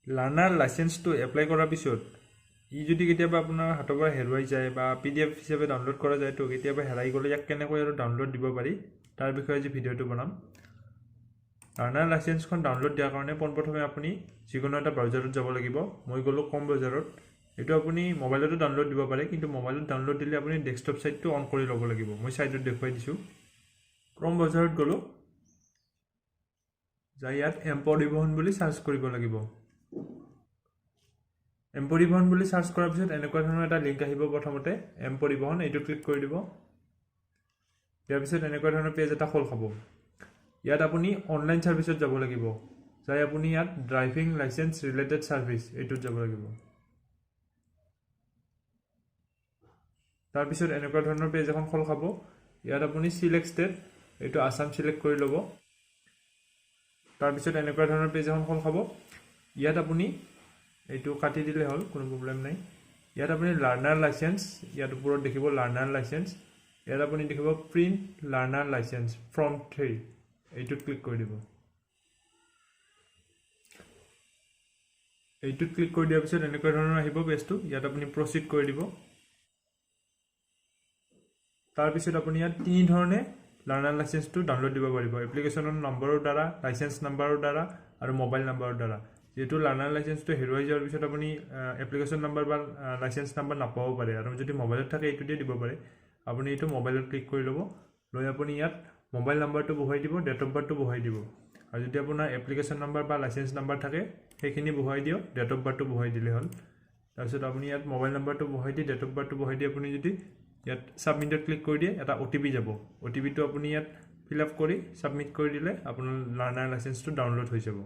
Learner লাইচেন্সটো apply কৰাৰ পিছত ই যদি কেতিয়াবা আপোনাৰ হাতৰ পৰা হেৰুৱাই যায় বা PDF হিচাপে ডাউনলোড কৰা যায় তো কেতিয়াবা হেৰাই গ'লে ইয়াক কেনেকৈ আৰু ডাউনলোড দিব পাৰি তাৰ বিষয়ে আজি ভিডিঅ'টো বনাম। লাৰ্ণাৰ লাইচেন্সখন ডাউনলোড দিয়াৰ কাৰণে পোনপ্ৰথমে আপুনি যিকোনো এটা ব্ৰাউজাৰত যাব লাগিব। মই গ'লোঁ কম ব্ৰাউজাৰত। এইটো আপুনি মোবাইলতো ডাউনলোড দিব পাৰে, কিন্তু মোবাইলত ডাউনলোড দিলে আপুনি ডেস্কটপ সাইটটো অন কৰি ল'ব লাগিব। মই সাইটত দেখুৱাই দিছোঁ। ক্ৰম ব্ৰাউজাৰত গ'লোঁ, যাই ইয়াত এম পৰিবহন বুলি সাৰ্চ কৰিব লাগিব। এম পৰিবহন বুলি সাৰ্চ কৰাৰ পিছত এনেকুৱা ধৰণৰ এটা লিংক আহিব। প্ৰথমতে এম পৰিবহন এইটো ক্লিক কৰি দিব। ইয়াৰ পিছত এনেকুৱা ধৰণৰ পেজ এটা খোল খাব। ইয়াত আপুনি অনলাইন সাৰ্ভিসত যাব লাগিব। যাই আপুনি ইয়াত ড্ৰাইভিং লাইসেন্স ৰিলেটেড সাৰ্ভিস এইটোত যাব লাগিব। তাৰ পিছত এনেকুৱা ধৰণৰ পেজ এখন খোল খাব। ইয়াত আপুনি সিলেক্ট ষ্টেট এইটো আসাম সিলেক্ট কৰি ল'ব। তাৰ পিছত এনেকুৱা ধৰণৰ পেজ এখন খোল খাব। ইয়াত আপুনি এইটো কাটি দিলে হ'ল, কোনো প্ৰবলেম নাই। ইয়াত আপুনি লাৰ্ণাৰ লাইসেন্স, ইয়াত ওপৰত দেখিব লাৰ্ণাৰ লাইসেন্স। ইয়াত আপুনি দেখিব প্ৰিন্ট লাৰ্ণাৰ লাইসেন্স ফ্ৰম 3 এইটোত ক্লিক কৰি দিব। এইটোত ক্লিক কৰি দিয়াৰ পিছত এনেকুৱা ধৰণৰ আহিব পেজটো। ইয়াত আপুনি প্ৰচিড কৰি দিব। তাৰ পিছত আপুনি ইয়াত তিনি ধৰণে লাৰ্ণাৰ লাইসেন্সটো ডাউনলোড দিব পাৰিব। এপ্লিকেশনৰ নম্বৰৰ দ্বাৰা, লাইসেন্স নম্বৰৰ দ্বাৰা আৰু মোবাইল নম্বৰৰ দ্বাৰা। যেহেতু লাৰ্ণাৰ লাইসেন্সটো হেৰুৱাই যোৱাৰ পিছত আপুনি এপ্লিকেশন নম্বৰ বা লাইসেন্স নম্বৰ নাপাব পাৰে, আৰু যদি মোবাইলত থাকে এইটো দিয়ে দিব পাৰে। আপুনি এইটো মোবাইলত ক্লিক কৰি ল'ব। লৈ আপুনি ইয়াত মোবাইল নম্বৰটো বহুৱাই দিব, ডেট অফ বাৰ্থটো বহুৱাই দিব। আৰু যদি আপোনাৰ এপ্লিকেশন নম্বৰ বা লাইসেন্স নম্বৰ থাকে সেইখিনি বহুৱাই দিয়ক, ডেট অফ বাৰ্থটো বহুৱাই দিলে হ'ল। তাৰপিছত আপুনি ইয়াত মোবাইল নম্বৰটো বহুৱাই দি ডেট অফ বাৰ্থটো বহুৱাই দি আপুনি যদি ইয়াত সাবমিটত ক্লিক কৰি দিয়ে এটা OTP যাব। OTPটো আপুনি ইয়াত ফিল আপ কৰি সাবমিট কৰি দিলে আপোনাৰ লাৰ্ণাৰ লাইসেন্সটো ডাউনলোড হৈ যাব।